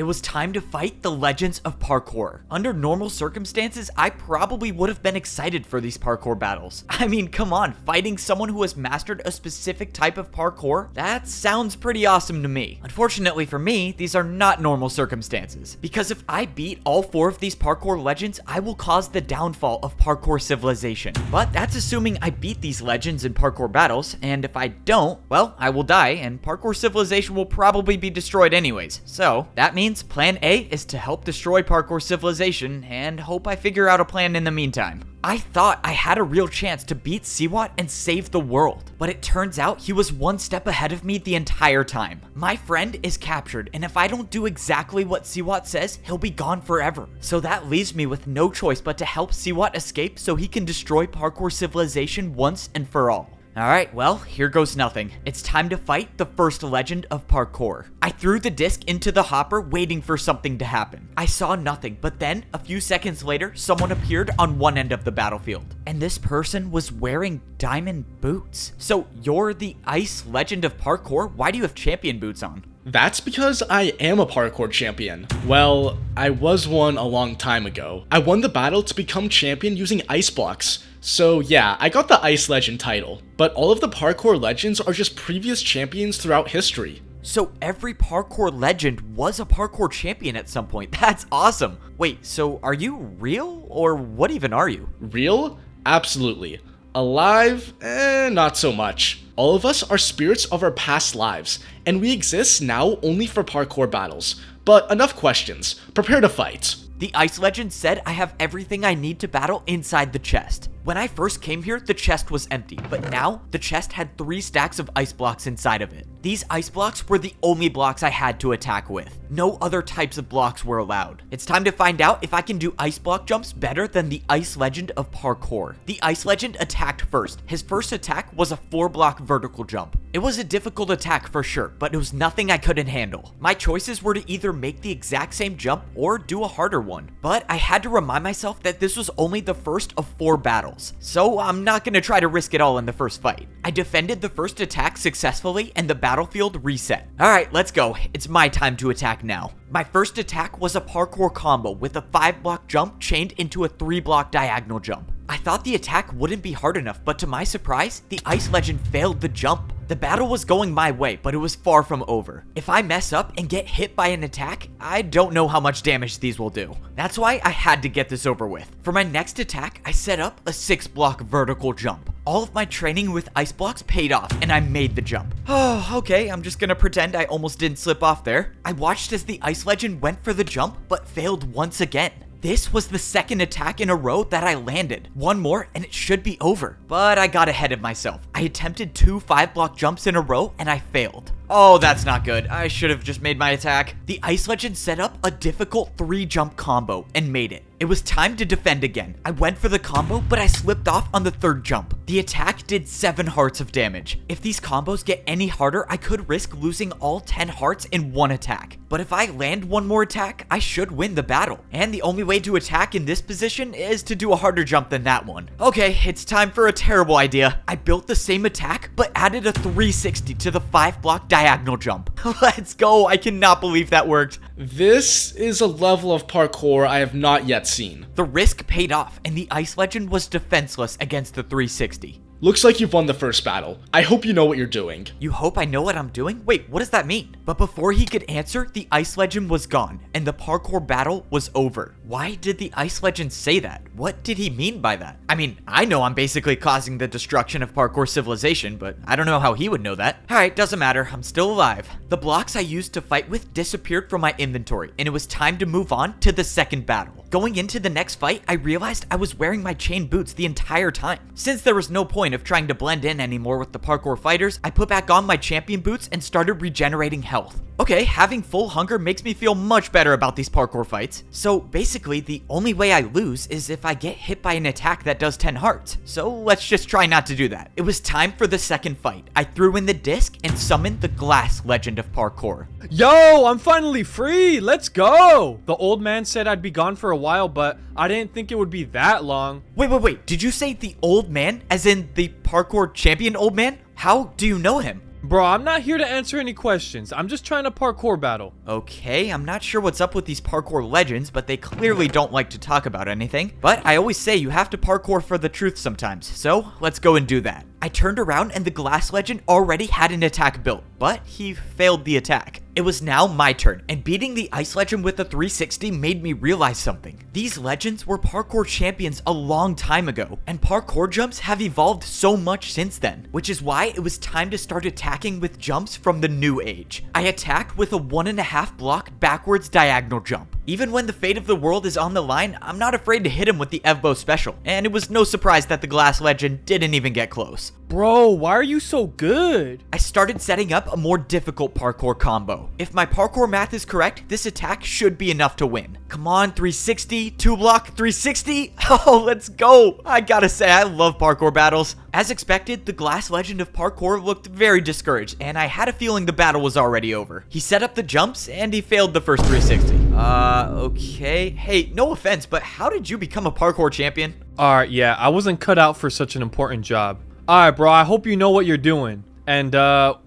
It was time to fight the legends of parkour. Under normal circumstances, I probably would have been excited for these parkour battles. I mean, come on, fighting someone who has mastered a specific type of parkour? That sounds pretty awesome to me. Unfortunately for me, these are not normal circumstances, because if I beat all 4 of these parkour legends, I will cause the downfall of parkour civilization. But that's assuming I beat these legends in parkour battles, and if I don't, well, I will die, and parkour civilization will probably be destroyed anyways. So, that means plan A is to help destroy parkour civilization, and hope I figure out a plan in the meantime. I thought I had a real chance to beat Siwat and save the world, but it turns out he was 1 step ahead of me the entire time. My friend is captured, and if I don't do exactly what Siwat says, he'll be gone forever. So that leaves me with no choice but to help Siwat escape so he can destroy parkour civilization once and for all. Alright, well, here goes nothing. It's time to fight the first legend of parkour. I threw the disc into the hopper waiting for something to happen. I saw nothing, but then, a few seconds later, someone appeared on one end of the battlefield. And this person was wearing diamond boots. So, you're the ice legend of parkour? Why do you have champion boots on? That's because I am a parkour champion. Well, I was one a long time ago. I won the battle to become champion using ice blocks. So yeah, I got the Ice Legend title, but all of the parkour legends are just previous champions throughout history. So every parkour legend was a parkour champion at some point. That's awesome. Wait, so are you real? Or what even are you? Real? Absolutely. Alive? Not so much. All of us are spirits of our past lives, and we exist now only for parkour battles. But enough questions. Prepare to fight. The Ice Legend said I have everything I need to battle inside the chest. When I first came here, the chest was empty, but now the chest had 3 stacks of ice blocks inside of it. These ice blocks were the only blocks I had to attack with. No other types of blocks were allowed. It's time to find out if I can do ice block jumps better than the Ice Legend of parkour. The Ice Legend attacked first. His first attack was a 4-block vertical jump. It was a difficult attack for sure, but it was nothing I couldn't handle. My choices were to either make the exact same jump or do a harder one, but I had to remind myself that this was only the first of 4 battles, so I'm not going to try to risk it all in the first fight. I defended the first attack successfully and the battlefield reset. Alright, let's go. It's my time to attack now. My first attack was a parkour combo with a 5-block jump chained into a 3-block diagonal jump. I thought the attack wouldn't be hard enough, but to my surprise, the Ice Legend failed the jump. The battle was going my way, but it was far from over. If I mess up and get hit by an attack, I don't know how much damage these will do. That's why I had to get this over with. For my next attack, I set up a 6-block vertical jump. All of my training with ice blocks paid off, and I made the jump. Oh, okay, I'm just gonna pretend I almost didn't slip off there. I watched as the Ice Legend went for the jump, but failed once again. This was the second attack in a row that I landed. One more and it should be over. But I got ahead of myself. I attempted 2 5-block jumps in a row and I failed. Oh, that's not good. I should have just made my attack. The Ice Legend set up a difficult 3-jump combo and made it. It was time to defend again. I went for the combo, but I slipped off on the 3rd jump. The attack did 7 hearts of damage. If these combos get any harder, I could risk losing all 10 hearts in one attack. But if I land one more attack, I should win the battle. And the only way to attack in this position is to do a harder jump than that one. Okay, it's time for a terrible idea. I built the same attack, but added a 360 to the 5-block diagonal jump. Let's go, I cannot believe that worked. This is a level of parkour I have not yet seen. The risk paid off, and the Ice Legend was defenseless against the 360. Looks like you've won the first battle. I hope you know what you're doing. You hope I know what I'm doing? Wait, what does that mean? But before he could answer, the Ice Legend was gone, and the parkour battle was over. Why did the Ice Legend say that? What did he mean by that? I mean, I know I'm basically causing the destruction of parkour civilization, but I don't know how he would know that. Alright, doesn't matter, I'm still alive. The blocks I used to fight with disappeared from my inventory, and it was time to move on to the second battle. Going into the next fight, I realized I was wearing my chain boots the entire time. Since there was no point of trying to blend in anymore with the parkour fighters, I put back on my champion boots and started regenerating health. Okay, having full hunger makes me feel much better about these parkour fights. So basically, the only way I lose is if I get hit by an attack that does 10 hearts. So let's just try not to do that. It was time for the second fight. I threw in the disc and summoned the Glass Legend of parkour. Yo, I'm finally free. Let's go. The old man said I'd be gone for a while, but I didn't think it would be that long. Wait. Did you say the old man? As in the parkour champion old man? How do you know him? Bro, I'm not here to answer any questions. I'm just trying to parkour battle. Okay, I'm not sure what's up with these parkour legends, but they clearly don't like to talk about anything. But I always say you have to parkour for the truth sometimes, so let's go and do that. I turned around and the glass legend already had an attack built, but he failed the attack. It was now my turn, and beating the ice legend with a 360 made me realize something. These legends were parkour champions a long time ago, and parkour jumps have evolved so much since then, which is why it was time to start attacking with jumps from the new age. I attacked with a 1.5 block backwards diagonal jump. Even when the fate of the world is on the line, I'm not afraid to hit him with the Evbo special, and it was no surprise that the glass legend didn't even get close. Bro, why are you so good? I started setting up a more difficult parkour combo. If my parkour math is correct, this attack should be enough to win. Come on, 360, 2-block, 360. Oh, let's go. I gotta say, I love parkour battles. As expected, the glass legend of parkour looked very discouraged, and I had a feeling the battle was already over. He set up the jumps, and he failed the first 360. Okay. Hey, no offense, but how did you become a parkour champion? Alright, yeah, I wasn't cut out for such an important job. Alright, bro, I hope you know what you're doing. And,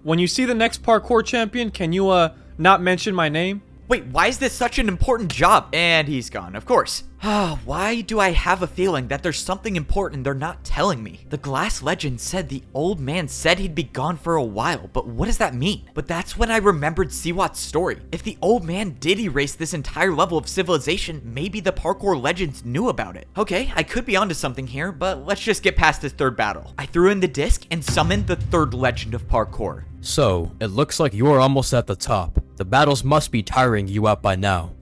when you see the next parkour champion, can you, not mention my name? Wait, why is this such an important job? And he's gone, of course. Why do I have a feeling that there's something important they're not telling me? The glass legend said the old man said he'd be gone for a while, but what does that mean? But that's when I remembered Siwat's story. If the old man did erase this entire level of civilization, maybe the parkour legends knew about it. Okay, I could be onto something here, but let's just get past this third battle. I threw in the disc and summoned the third legend of parkour. So, it looks like you're almost at the top. The battles must be tiring you out by now.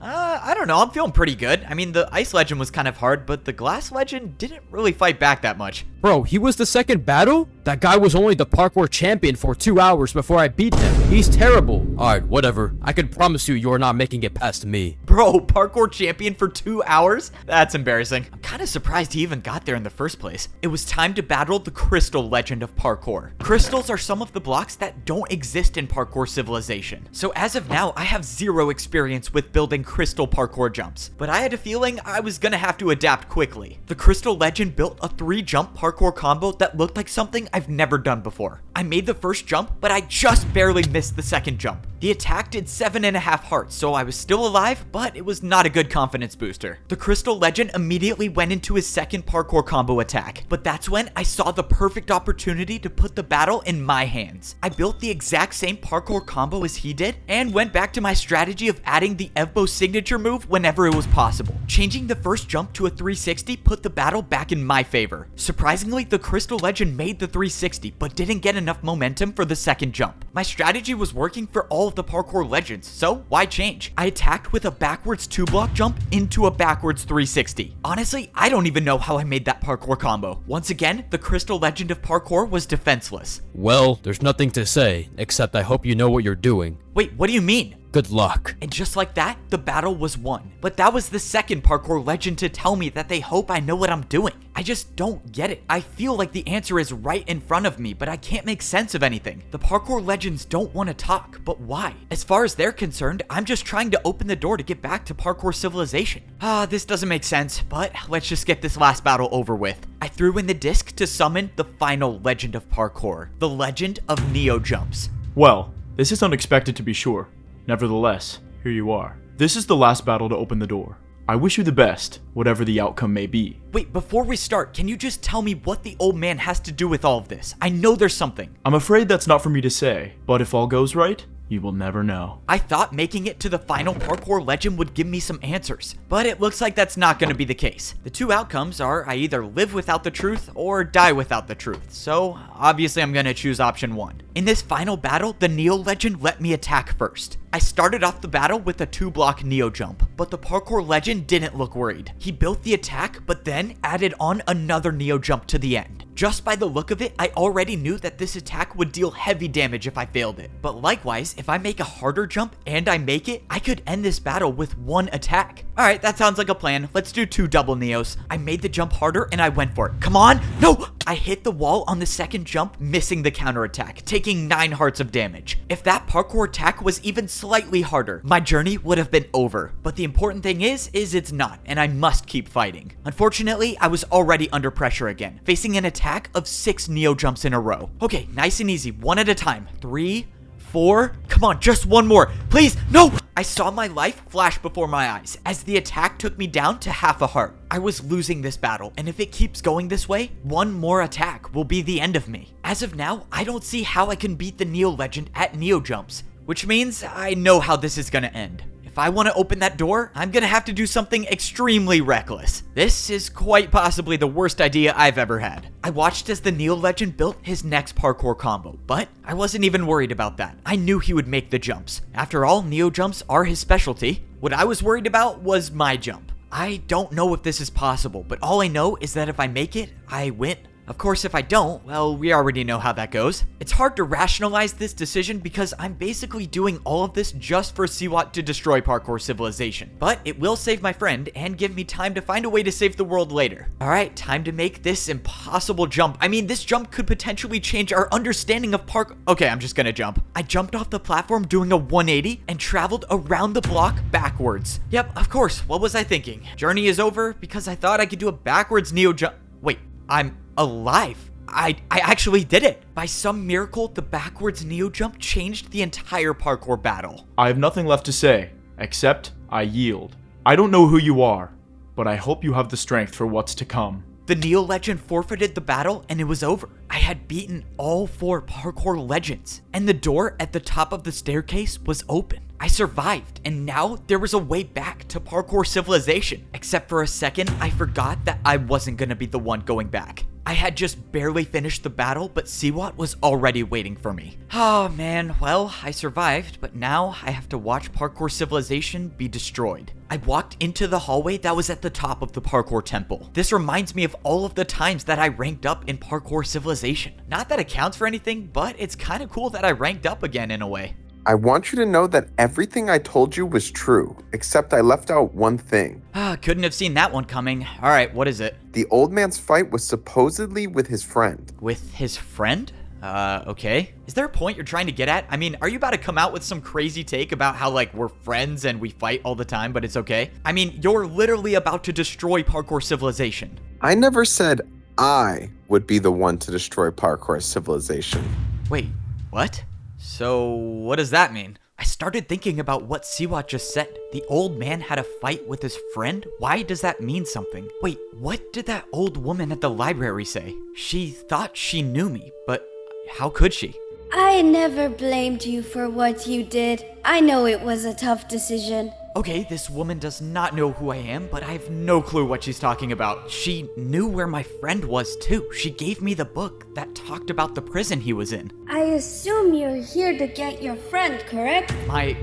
I don't know, I'm feeling pretty good. I mean, the ice legend was kind of hard, but the glass legend didn't really fight back that much. Bro, he was the second battle? That guy was only the parkour champion for 2 hours before I beat him. He's terrible. Alright, whatever. I can promise you're not making it past me. Bro, parkour champion for 2 hours? That's embarrassing. I'm kind of surprised he even got there in the first place. It was time to battle the crystal legend of parkour. Crystals are some of the blocks that don't exist in parkour civilization. So as of now, I have zero experience with building crystal parkour jumps, but I had a feeling I was gonna have to adapt quickly. The crystal legend built a 3-jump parkour combo that looked like something I've never done before. I made the first jump, but I just barely missed the second jump. The attack did 7.5 hearts, so I was still alive, but it was not a good confidence booster. The crystal legend immediately went into his second parkour combo attack, but that's when I saw the perfect opportunity to put the battle in my hands. I built the exact same parkour combo as he did, and went back to my strategy of adding the Evbo signature move whenever it was possible. Changing the first jump to a 360 put the battle back in my favor. Surprisingly, the crystal legend made the 360, but didn't get enough momentum for the second jump. My strategy was working for all of the parkour legends, so why change? I attacked with a backwards 2-block jump into a backwards 360. Honestly, I don't even know how I made that parkour combo. Once again, the crystal legend of parkour was defenseless. Well, there's nothing to say, except I hope you know what you're doing. Wait, what do you mean? Good luck. And just like that, the battle was won. But that was the second parkour legend to tell me that they hope I know what I'm doing. I just don't get it. I feel like the answer is right in front of me, but I can't make sense of anything. The parkour legends don't want to talk, but why? As far as they're concerned, I'm just trying to open the door to get back to parkour civilization. This doesn't make sense, but let's just get this last battle over with. I threw in the disc to summon the final legend of parkour, the legend of Neo Jumps. Well, this is unexpected to be sure. Nevertheless, here you are. This is the last battle to open the door. I wish you the best, whatever the outcome may be. Wait, before we start, can you just tell me what the old man has to do with all of this? I know there's something. I'm afraid that's not for me to say, but if all goes right, you will never know. I thought making it to the final parkour legend would give me some answers, but it looks like that's not going to be the case. The two outcomes are I either live without the truth or die without the truth, so obviously I'm going to choose option 1. In this final battle, the Neo legend let me attack first. I started off the battle with a 2-block Neo jump, but the parkour legend didn't look worried. He built the attack, but then added on another Neo jump to the end. Just by the look of it, I already knew that this attack would deal heavy damage if I failed it. But likewise, if I make a harder jump and I make it, I could end this battle with 1 attack. Alright, that sounds like a plan. Let's do 2 double Neos. I made the jump harder and I went for it. Come on! No! I hit the wall on the second jump, missing the counterattack, taking 9 hearts of damage. If that parkour attack was even slightly harder, my journey would have been over. But the important thing is it's not, and I must keep fighting. Unfortunately, I was already under pressure again, facing an attack of 6 Neo jumps in a row. Okay, nice and easy, one at a time. 3, 4, come on, just one more, please, no! I saw my life flash before my eyes as the attack took me down to half a heart. I was losing this battle, and if it keeps going this way, one more attack will be the end of me. As of now, I don't see how I can beat the Neo Legend at Neo Jumps, which means I know how this is gonna end. If I want to open that door, I'm gonna have to do something extremely reckless. This is quite possibly the worst idea I've ever had. I watched as the Neo Legend built his next parkour combo, but I wasn't even worried about that. I knew he would make the jumps. After all, Neo jumps are his specialty. What I was worried about was my jump. I don't know if this is possible, but all I know is that if I make it, I win. Of course, if I don't, well, we already know how that goes. It's hard to rationalize this decision because I'm basically doing all of this just for Seawat to destroy Parkour Civilization. But it will save my friend and give me time to find a way to save the world later. Alright, time to make this impossible jump. I mean, this jump could potentially change our understanding of parkour. Okay, I'm just gonna jump. I jumped off the platform doing a 180 and traveled around the block backwards. Yep, of course, what was I thinking? Journey is over because I thought I could do a backwards Neo jump. Wait, I'm alive. I actually did it. By some miracle, the backwards Neo jump changed the entire parkour battle. I have nothing left to say, except I yield. I don't know who you are, but I hope you have the strength for what's to come. The Neo Legend forfeited the battle and it was over. I had beaten all 4 parkour legends, and the door at the top of the staircase was open. I survived, and now there was a way back to Parkour Civilization. Except for a second, I forgot that I wasn't gonna be the one going back. I had just barely finished the battle, but Seawat was already waiting for me. Oh man, well, I survived, but now I have to watch Parkour Civilization be destroyed. I walked into the hallway that was at the top of the Parkour Temple. This reminds me of all of the times that I ranked up in Parkour Civilization. Not that it counts for anything, but it's kind of cool that I ranked up again in a way. I want you to know that everything I told you was true, except I left out one thing. Couldn't have seen that one coming. Alright, what is it? The old man's fight was supposedly with his friend. With his friend? Okay. Is there a point you're trying to get at? I mean, are you about to come out with some crazy take about how, like, we're friends and we fight all the time, but it's okay? I mean, you're literally about to destroy Parkour Civilization. I never said I would be the one to destroy Parkour Civilization. Wait, what? So, what does that mean? I started thinking about what Seawat just said. The old man had a fight with his friend? Why does that mean something? Wait, what did that old woman at the library say? She thought she knew me, but how could she? I never blamed you for what you did. I know it was a tough decision. Okay, this woman does not know who I am, but I have no clue what she's talking about. She knew where my friend was too. She gave me the book that talked about the prison he was in. I assume you're here to get your friend, correct? My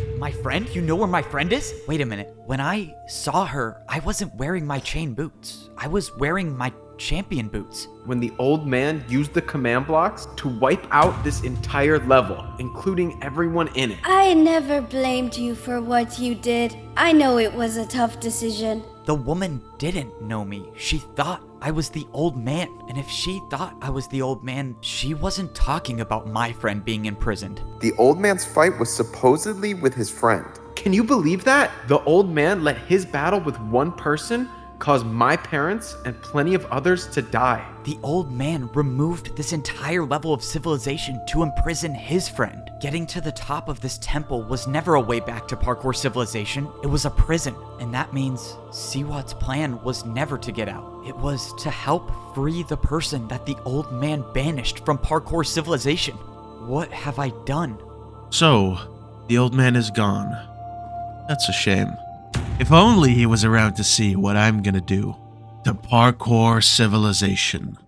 friend? You know where my friend is? Wait a minute. When I saw her, I wasn't wearing my chain boots. I was wearing my champion boots. When the old man used the command blocks to wipe out this entire level, including everyone in it. I never blamed you for what you did. I know it was a tough decision. The woman didn't know me. She thought I was the old man. And if she thought I was the old man, she wasn't talking about my friend being imprisoned. The old man's fight was supposedly with his friend. Can you believe that? The old man let his battle with one person cause my parents and plenty of others to die. The old man removed this entire level of civilization to imprison his friend. Getting to the top of this temple was never a way back to Parkour Civilization. It was a prison, and that means Seawat's plan was never to get out. It was to help free the person that the old man banished from Parkour Civilization. What have I done? So, the old man is gone. That's a shame. If only he was around to see what I'm gonna do to Parkour Civilization.